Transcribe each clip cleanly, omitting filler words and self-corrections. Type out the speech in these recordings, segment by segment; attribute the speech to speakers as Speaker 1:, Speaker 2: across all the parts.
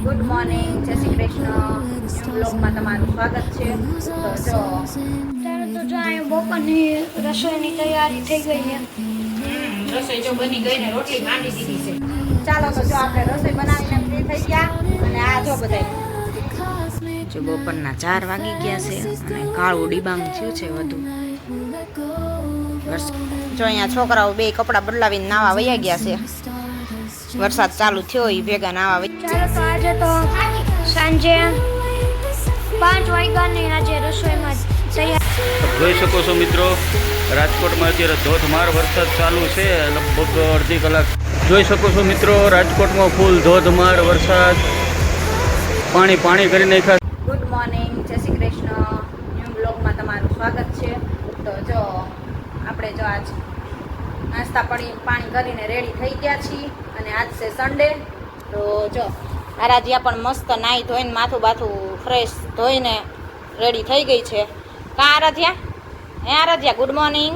Speaker 1: Good morning, જય Shri Krishna. New બ્લોગમાં તમારું સ્વાગત છે. તો જો
Speaker 2: ત્યારે તો જો અહીં બપોરની રસોઈની તૈયારી થઈ ગઈ છે.
Speaker 1: રસોઈ જો બની ગઈ ને રોટલી માંડી દીધી છે. ચાલો તો જો આપણે રસોઈ બનાવીને ફ્રી થઈ ગયા અને આ જો બધાય જો બપોરના 4 વાગી ગયા છે અને કાળું ડીબાંગ થયું છે વધુ. જો અહીંયા છોકરાઓ બે કપડાં બદલાવીને નાવા વયા ગયા છે. વરસાદ ચાલુ થયો એ ભેગા નાવા વયા.
Speaker 2: ચાલો તો આજે તો સાંજે 5 વાગ્યાની આજે રસોઈમાં તૈયાર
Speaker 3: જોઈ શકો છો મિત્રો, રાજકોટમાં અત્યારે ધોધમાર વરસાદ ચાલુ છે. લગભગ અડધી કલાક જોઈ શકો છો મિત્રો, રાજકોટમાં ફૂલ ધોધમાર વરસાદ, પાણી કરી નાખ્યા.
Speaker 1: ગુડ મોર્નિંગ, જય શ્રી કૃષ્ણ. ન્યૂ બ્લોગમાં તમારું સ્વાગત છે. તો જો આપણે જો આજ નાસ્તા પાણી કરીને રેડી થઈ ગયા છીએ અને આજ છે સન્ડે. તો જો આરાધ્યા પણ મસ્ત નાહી ધોઈને માથું બાથું ફ્રેશ ધોઈને રેડી થઈ ગઈ છે. કા આરાધ્યા? Aaradhya good morning.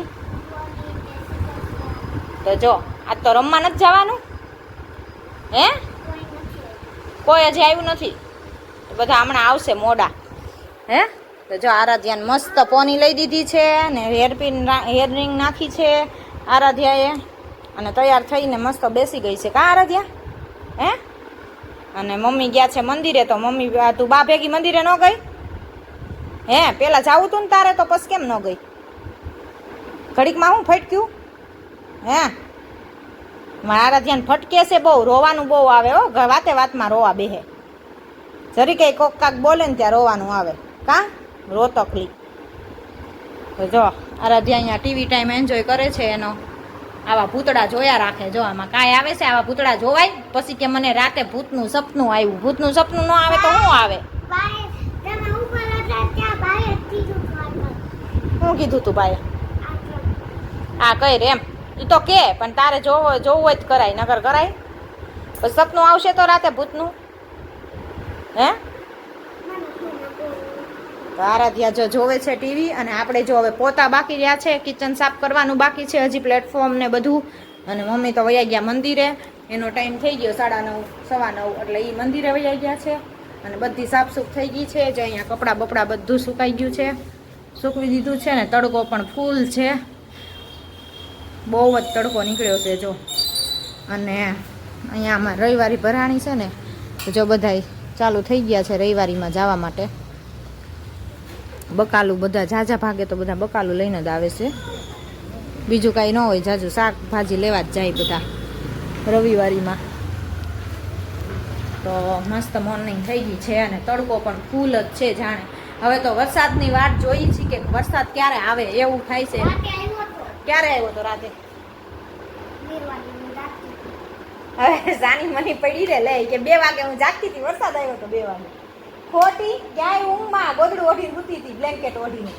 Speaker 1: તો જો આજ તો રમવા નથી જવાનું હે? કોઈ હજી આવ્યું નથી, બધા હમણાં આવશે મોડા હે. તો જો આરાધ્યાને મસ્ત પોની લઈ દીધી છે ને હેરરિંગ નાખી છે આરાધ્યાએ અને તૈયાર થઈને મસ્ત બેસી ગઈ છે. કા આરાધ્યા? હે? અને મમ્મી ગયા છે મંદિરે. તો મમ્મી તું બા ભેગી મંદિરે ન ગઈ હે? પેલા જાવું તું ને તારે, તો પછી કેમ ન ગઈ? ઘડીકમાં હું ફટક્યું હે? મારા આરાધ્યાને ફટકે છે બહુ, રોવાનું બહુ આવે હો. વાતે વાતમાં રોવા બેહે, જરી કંઈ કોક કાક બોલે ને ત્યાં રોવાનું આવે. કા રોતકલી. તો જો આરાધ્યા અહીંયા ટીવી ટાઈમ એન્જોય કરે છે એનો. આવા ભૂતડા જોયા રાખે. જો આમાં કાંઈ આવે છે? આવા ભૂતડા જોવાય પછી કે મને રાતે ભૂતનું સપનું આવ્યું. ભૂતનું સપનું ન આવે તો શું આવે? શું કીધું તું ભાઈ? હા કઈ રે એમ એ તો કે, પણ તારે જોવું હોય જ કરાય, નગર કરાય. પછી સપનું આવશે તો રાતે ભૂતનું હે? તો આરાધ્યા જો જોવે છે ટીવી અને આપણે જો હવે પોતા બાકી રહ્યા છે, કિચન સાફ કરવાનું બાકી છે હજી, પ્લેટફોર્મ ને બધું. અને મમ્મી તો વયા ગયા મંદિરે. એનો ટાઈમ થઈ ગયો 9:30 9:15 એટલે એ મંદિરે વયા ગયા છે. અને બધી સાફસૂફ થઈ ગઈ છે. જો અહીંયા કપડાં બપડા બધું સુકાઈ ગયું છે, સૂકવી દીધું છે ને તડકો પણ ફૂલ છે, બહુ જ તડકો નીકળ્યો છે જો. અને અહીંયા આમાં રવિવારી ભરાણી છે ને, જો બધાય ચાલુ થઈ ગયા છે રવિવારીમાં જવા માટે. બકાલું બધા ઝાઝા ભાગે તો બધા બકાલું લઈને જ આવે છે, બીજું કાંઈ ન હોય. ઝાઝું શાકભાજી લેવા જ જાય બધા રવિવારીમાં. તો મસ્ત મોર્નિંગ થઈ ગઈ છે અને તડકો પણ ફૂલ જ છે જાણે. હવે તો વરસાદની વાટ જોઈ છે કે વરસાદ ક્યારે આવે એવું થાય છે. ક્યારે આવ્યો તો રાતે? હવે સાની મની પડી રે લે કે 2 વાગે હું જાગતી હતી, વરસાદ આવ્યો તો 2 વાગે. ખોટી ક્યાંય ઊંઘમાં ગોદડું ઓઢીને સૂતી હતી, બ્લેન્કેટ ઓઢીને.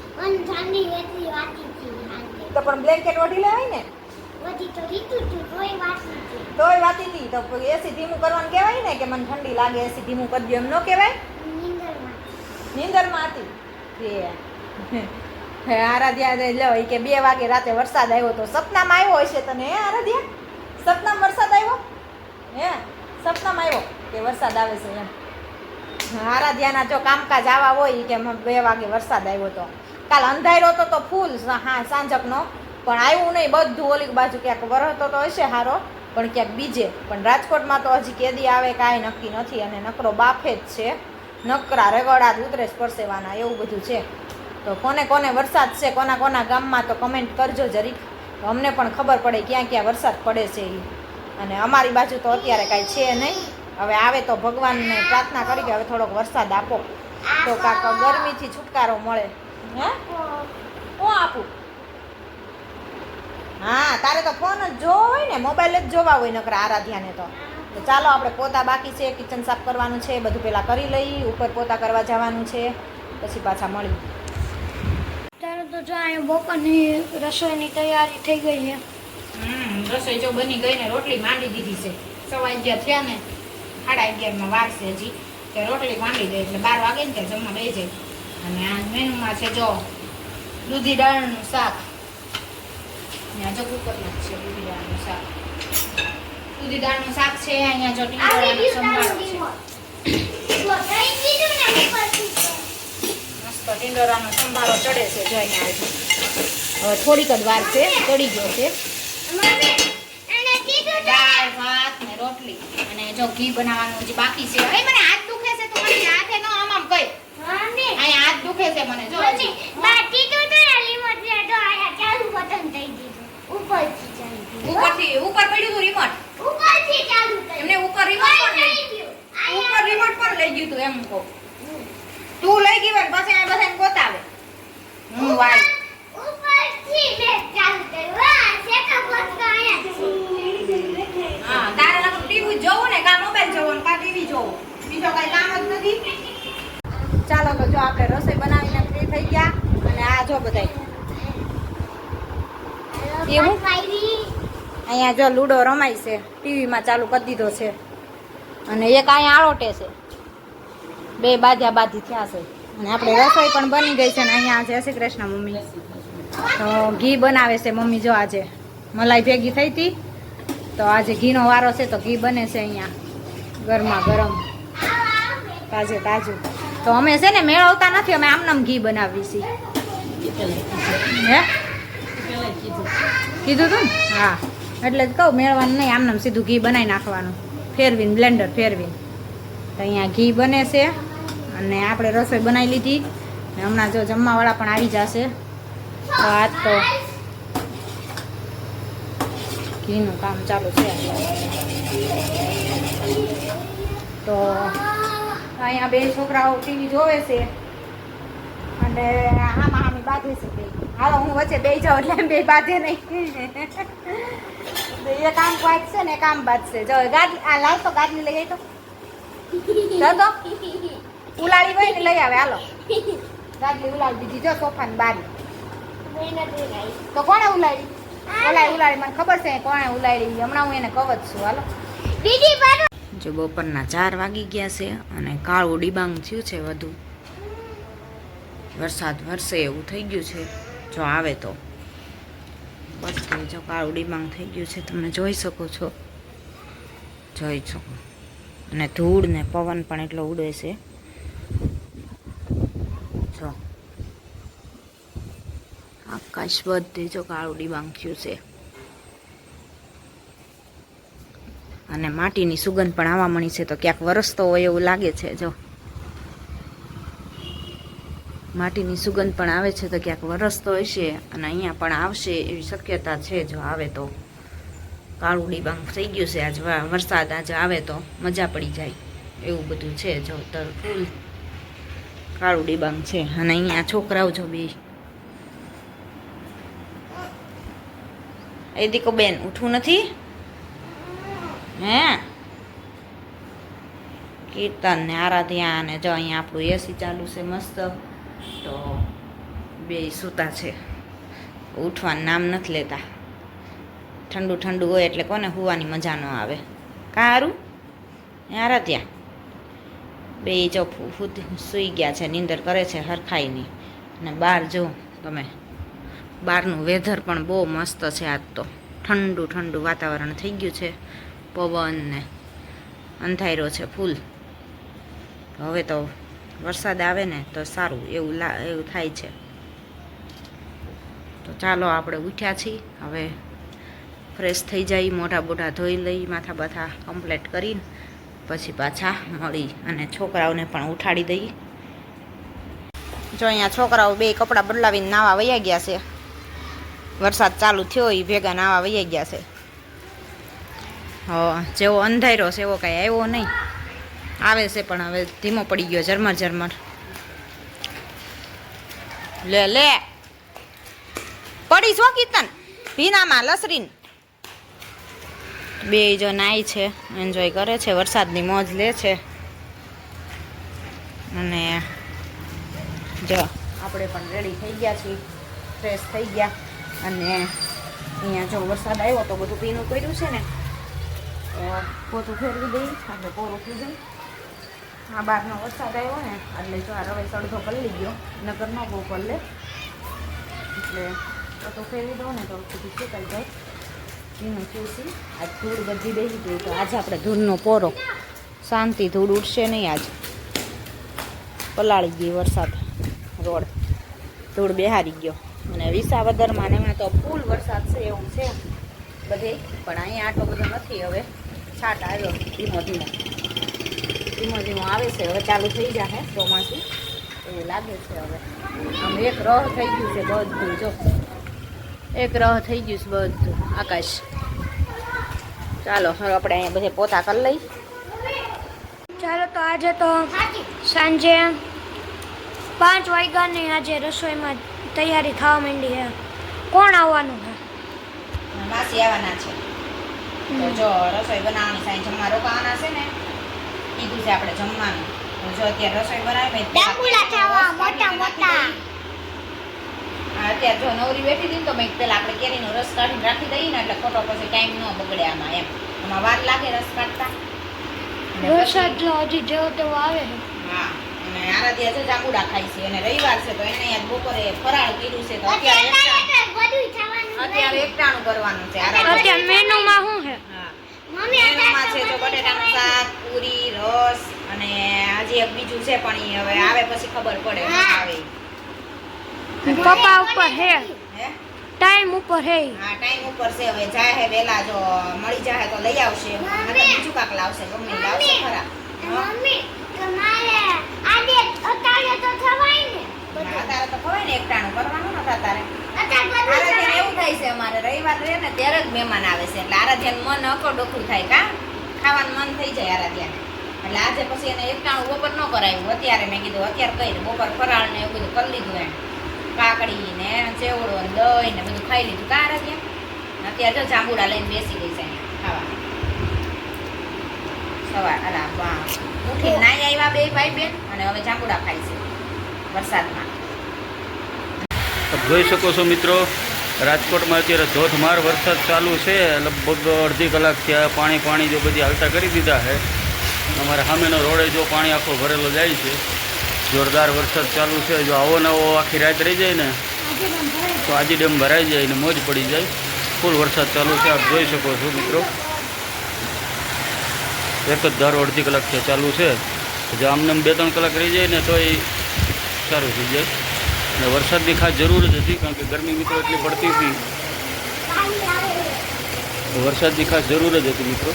Speaker 1: તો પણ બ્લેન્કેટ ઓઢી લેવાય ને. તોય વાતી હતી. તો એસી ધીમું કરવાનું કહેવાય ને કે મને ઠંડી લાગે, એસી ધીમું કરી દો એમ ન કહેવાય. નીંદરમાં હતી. આરાધ્યા લો કે 2 વાગે રાતે વરસાદ આવ્યો તો સપનામાં આવ્યો હશે તને હે આરાધ્યા? સપનામાં વરસાદ આવ્યો હે? સપનામાં આવ્યો કે વરસાદ આવે છે એમ? આરાધ્યાના જો કામકાજ આવા હોય કે 2 વાગે વરસાદ આવ્યો તો. કાલ અંધાર્યો તો ફૂલ હા સાંજકનો, પણ આવ્યું નહીં. બધું ઓલી બાજુ ક્યાંક વરસતો તો હશે હારો, પણ ક્યાંક બીજે. પણ રાજકોટમાં તો હજી કેદી આવે કાંઈ નક્કી નથી. અને નકરો બાફે જ છે, નકરા રગડા ઉતરે જ પરસેવાના એવું બધું છે. તો કોને કોને વરસાદ છે, કોના ગામમાં તો કમેન્ટ કરજો જરીક, તો અમને પણ ખબર પડે ક્યાં ક્યાં વરસાદ પડે છે એ. અને અમારી બાજુ તો અત્યારે કાંઈ છે નહીં. હવે આવે તો ભગવાનને પ્રાર્થના કરી કે હવે થોડોક વરસાદ આપો તો કાંક ગરમીથી છુટકારો મળે. હે હું આપું? હા તારે તો ફોન જ જોવો હોય ને, મોબાઈલ જ જોવા હોય નકર આરાધ્યાને તો. ચાલો આપણે પોતા બાકી છે, કિચન સાફ કરવાનું છે, બધું પહેલાં કરી લઈ. ઉપર પોતા કરવા જવાનું છે, પછી પાછા મળી.
Speaker 2: ત્યારે તો જો અહીં બપોરની રસોઈની તૈયારી થઈ ગઈ છે.
Speaker 1: રસોઈ જો બની ગઈ ને રોટલી માંડી દીધી છે. 11:15 થયા ને, 11:30 વાર છે હજી. કે રોટલી માંડી દે એટલે 12 વાગે ને ત્યાં જમવા બેસી જાય. અને આ મેનુમાં છે જો દૂધી દાળનું શાક. અહીંયા જો કુકરમાં છે દૂધી દાળનું શાક. દૂધી દાળનું શાક છે. અહીંયા જો ટીંડોળાનો સંભારો છે. મસ્ત ટીંડોરાનો સંભારો ચડે છે જો અહીંયા આજે હવે થોડીક જ વાર છે ચડી ગયો છે દાળ ભાત ને રોટલી અને જો ઘી બનાવવાનું હજી બાકી છે એ મને હાથ દુખે છે તો મને હાથે ન આમ કઈ અહીંયા હાથ દુખે છે મને જો ઉપરથી ઉપર પડ્યું તું રિમોટ એમને ઉપર રિમોટ પર લઈ ગયું તું એમ કહું તું લઈ ગઈ હોય પછી આ બધાને ગોતાવે હું વાય હા તારે ટીવી જોવું ને કા મોબાઈલ જોવો ને કા ટીવી જોવો બીજો કઈ કામ જ નથી ચાલો તો જો આપણે રસોઈ બનાવીને ફ્રી થઈ ગયા અને આ જો બધાય એવું અહીંયા જો લૂડો રમાય છે ટીવીમાં ચાલુ કરી દીધો છે અને એક અહીંયા આળોટે છે બે બાધ્યા બાધી થયા છે અને આપણે રસોઈ પણ બની ગઈ છે ને અહીંયા જય શ્રી કૃષ્ણ મમ્મી તો ઘી બનાવે છે મમ્મી જો આજે મલાઈ ભેગી થઈ હતી તો આજે ઘીનો વારો છે તો ઘી બને છે અહીંયા ગરમા ગરમ તાજે તાજું તો અમે છે ને મેળવતા નથી અમે આમનામ ઘી બનાવીએ છીએ હે કીધું તું ને હા એટલે જ કહું મેળવાનું નહીં આમનામ સીધું ઘી બનાવી નાખવાનું ફેરવીને બ્લેન્ડર ફેરવીને તો અહીંયા ઘી બને છે અને આપણે રસોઈ બનાવી લીધી ને હમણાં જો જમવાવાળા પણ આવી જશે તો આજ તો ઘીનું કામ ચાલુ છે તો અહીંયા બે છોકરાઓ ટીવી જોવે છે અને આમાં આમી બાંધે છે બે હાલો હું વચ્ચે બે જાઉં એટલે બે બાંધે નહીં એ કામ બાંધશે ને કામ બાંધશે જો ગાડી આ લાવતો ગાડી લઈ આવી તો ઉલાળી હોય ને લઈ આવે હાલો ગાડી ઉલાળી દીધી જો સોફાની બારી તો કોણે ઉલાડી ઉલાડી મને ખબર છે કોણે ઉલાડી હમણાં હું એને કહું જ છું હાલો જો બપોરના 4 વાગી ગયા છે અને કાળું ડિબાંગ થયું છે વધુ વરસાદ વરસે એવું થઈ ગયું છે જો આવે તો બધું જો કાળું ડિબાંગ થઈ ગયું છે તમે જોઈ શકો છો જોઈ શકો અને ધૂળ ને પવન પણ એટલો ઉડે છે જો આકાશ બધે જો કાળું ડિબાંગ થયું છે અને માટીની સુગંધ પણ આવવા મળી છે તો ક્યાંક વરસતો હોય એવું લાગે છે જો માટીની સુગંધ પણ આવે છે તો ક્યાંક વરસતો હશે અને અહીંયા પણ આવશે એવી શક્યતા છે જો આવે તો કાળું ડિબાંગ થઈ ગયું છે આજ વરસાદ આજે આવે તો મજા પડી જાય એવું બધું છે જો તર ફૂલ કાળું ડિબાંગ છે અને અહીંયા છોકરાઓ જો બે એ દીકો બેન ઉઠવું નથી હે કીર્તન ને આરાધ્યા અને જો અહીંયા આપણું એસી ચાલુ છે મસ્ત તો બે સૂતા છે ઉઠવાનું નામ નથી લેતા ઠંડુ ઠંડુ હોય એટલે કોને હુવાની મજા ન આવે કારું આરાધ્યા બે જો સૂઈ ગયા છે નીંદર કરે છે હરખાઈની અને બહાર જો તમે બહારનું વેધર પણ બહુ મસ્ત છે આજ તો ઠંડુ ઠંડુ વાતાવરણ થઈ ગયું છે પવન ને અંધારો છે ફૂલ હવે તો વરસાદ આવે ને તો સારું એવું થાય છે તો ચાલો આપણે ઉઠ્યા છીએ હવે ફ્રેશ થઈ જાય મોઢા બોઢા ધોઈ લઈ માથા બાથા કમ્પ્લીટ કરીને પછી પાછા મળી અને છોકરાઓને પણ ઉઠાડી દઈ જો અહીંયા છોકરાઓ બે કપડાં બદલાવીને નાવા વયા ગયા છે વરસાદ ચાલુ થયો એ ભેગા નાવા વયા ગયા છે જેવો અંધારો છે એવો કાંઈ આવ્યો નહીં આવે છે પણ હવે ધીમો પડી ગયો ઝરમર ઝરમર લે લે પડી છો કીર્તન ભીનામાં લસરીન બે જો નાઈ છે એન્જોય કરે છે વરસાદની મોજ લે છે અને જો આપણે પણ રેડી થઈ ગયા છીએ ફ્રેશ થઈ ગયા અને અહીંયા જો વરસાદ આવ્યો તો બધું પીનું કર્યું છે ને પોતું ફેરવી દઈ આપણે પોરું થઈ જાય આ બહારનો વરસાદ આવ્યો ને એટલે જો આ રવે સડધો પલ્લી ગયો નગર ન બહુ પલ્લે એટલે પોતું ફેરવી દઉં ને તો બધું સુકાઈ જાય ભીનું ચૂસી આ ધૂળ બધી બેસી ગઈ તો આજે આપણે ધૂળનો પોરો શાંતિ, ધૂળ ઉડશે નહીં આજ. પલાળી ગઈ વરસાદ, રોડ ધૂળ બેહારી ગયો. અને વિસાવદરમાં ને એમાં તો ફૂલ વરસાદ છે એવું છે બધે, પણ અહીંયા આટલો બધો નથી. હવે છાટ આવ્યો ધીમો ધીમો આવે છે. હવે ચાલુ થઈ જશે ચોમાસું એવું લાગે છે. હવે આમ એક રહ થઈ ગયું છે બધું, જો એક રહ થઈ ગયું છે બધું આકાશ. ચાલો હવે આપણે અહીંયા બધે પોતા કરી લઈ.
Speaker 2: ચાલો તો આજે તો સાંજે 5 વાગ્યાની આજે રસોઈમાં તૈયારી થવા માંડી છે. કોણ આવવાનું છે?
Speaker 1: માસી આવવાના છે. તો જો રસોઈ બનાવવાની સાંજે જમવા રોકાવાના છે ને, કીધું છે આપણે જમવાનું. તો જો અત્યારે રસોઈ બનાવી અત્યારે જો નવરી બેઠી હતી ને તો મેં પેલા આપણે કેરીનો રસ કાઢીને રાખી દઈએ ને એટલે ખોટો પછી ટાઈમ ન બગડે આમાં. એમ આમાં વાર લાગે રસ કાઢતા.
Speaker 2: વરસાદ જો હજી જેવો તેવો આવે છે.
Speaker 1: હા, અને આરાધ્યા છે જાંબુડા ખાય છે અને રવિવાર છે તો એને યાદ બપોરે ફરાળ કર્યું છે. તો અત્યારે એકટાણું કરવાનું છે.
Speaker 2: અત્યારે મેનુમાં શું છે?
Speaker 1: મેનુમાં છે જો બટેટાનું શાક, પૂરી, રસ અને આજે એક બીજું છે પણ ઈ હવે આવે પછી ખબર પડે શું આવે.
Speaker 2: પપ્પા ઉપર હે,
Speaker 1: હે
Speaker 2: ટાઈમ ઉપર હે.
Speaker 1: હા, ટાઈમ ઉપર છે. હવે જાય હે વેલા, જો મળી જાય તો લઈ આવશે, નકર બીજું કાક લાવશે, ગમે ઈ લાવશે ખરા. અત્યારે તો ખવાય ને એકટાણું કરવાનું નથી અત્યારે. આરાધ્યાને એવું થાય છે અમારે રવિવાર રહે ને ત્યારે જ મહેમાન આવે છે એટલે આરાધ્યાનું મન અકો ડોકું થાય. કા ખાવાનું મન થઈ જાય આરાધ્યાને. એટલે આજે પછી એને એકટાણું બપોર ન કરાવ્યું. અત્યારે મેં કીધું અત્યારે કઈ બપોર ફરાળ ને એવું બધું કરી લીધું. એમ કાકડી ને ચેવડો ને દહીં ને બધું ખાઈ લીધું. કા આરાધ્યા અત્યારે જો જાંબુડા લઈને બેસી ગઈ છે અહીંયા ખાવા. સવાર ઉઠીને નાઈ આવ્યા બે ભાઈ બેન અને હવે જાંબુડા ખાય છે વરસાદમાં.
Speaker 3: જોઈ શકો છો મિત્રો, રાજકોટમાં અત્યારે ધોધમાર વરસાદ ચાલુ છે. લગભગ અડધી કલાક થયા. પાણી જો બધી હાલતા કરી દીધા છે. અમારા સામેનો રોડે જો પાણી આખો ભરેલો જાય છે. જોરદાર વરસાદ ચાલુ છે. જો આવો નવો આખી રાત રહી જાય ને તો આજી ડેમ ભરાઈ જાય ને મોજ પડી જાય. ફૂલ વરસાદ ચાલુ છે, આપ જોઈ શકો છો મિત્રો. એક જ ધારો અડધી કલાકથી ચાલુ છે. જો આમને 2-3 કલાક રહી જાય ને તો એ સારું થઈ જાય. અને વરસાદની ખાસ જરૂર જ હતી કારણ કે ગરમી મિત્રો એટલી પડતી હતી. વરસાદની ખાસ જરૂર જ હતી મિત્રો.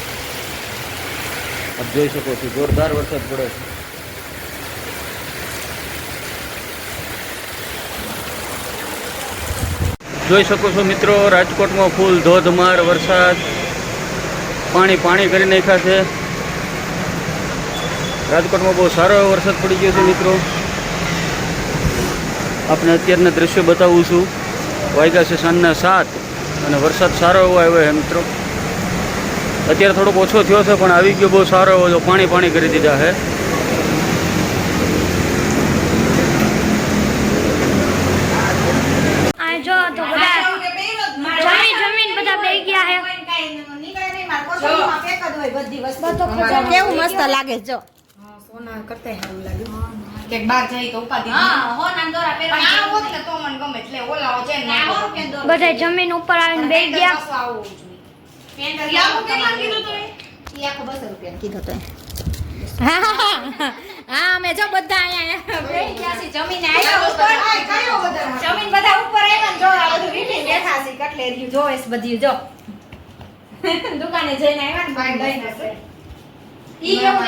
Speaker 3: આપ જોઈ શકો છો જોરદાર વરસાદ પડે છે. જોઈ શકો છો મિત્રો, રાજકોટમાં ફૂલ ધોધમાર વરસાદ. પાણી કરી નાખ્યા છે. રાજકોટમાં બહુ સારો એવો વરસાદ પડી ગયો છે મિત્રો. આપને અત્યારના દ્રશ્યો બતાવું છું. વાગ્યા છે સાંજના 7 અને વરસાદ સારો એવો આવ્યો છે મિત્રો. અત્યારે થોડોક ઓછો થયો છે પણ આવી ગયો બહુ સારો એવો. જો પાણી કરી દીધા છે.
Speaker 2: આ જો તો બધા જમીન બધા બેહી ગયા છે.
Speaker 1: કેવું મસ્ત લાગે જો.
Speaker 4: સોના કરતા સારું લાગ્યું કે બાર જઈ તો ઉપાધી તો મને ગમે એટલે ઓલાઓ છે ને
Speaker 2: બધા જમીન ઉપર આવીને બેહી ગયા.
Speaker 1: કીધું તો હા અમે જો બધા અહીંયા બેસી ગયા છીએ. જમીને જમીન બધા ઉપર આવ્યા ને જો આ બધું વીટી બેઠા છે. કટલેરી જોઈસ બધી જો દુકાને જઈને આવ્યા ને ભાઈ લઈને ઈ એવું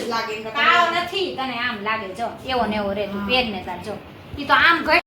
Speaker 1: લાગે કાળો નથી તને આમ લાગે જો એવો ને એવો રે તું પેર ને તાર જો ઈ તો આમ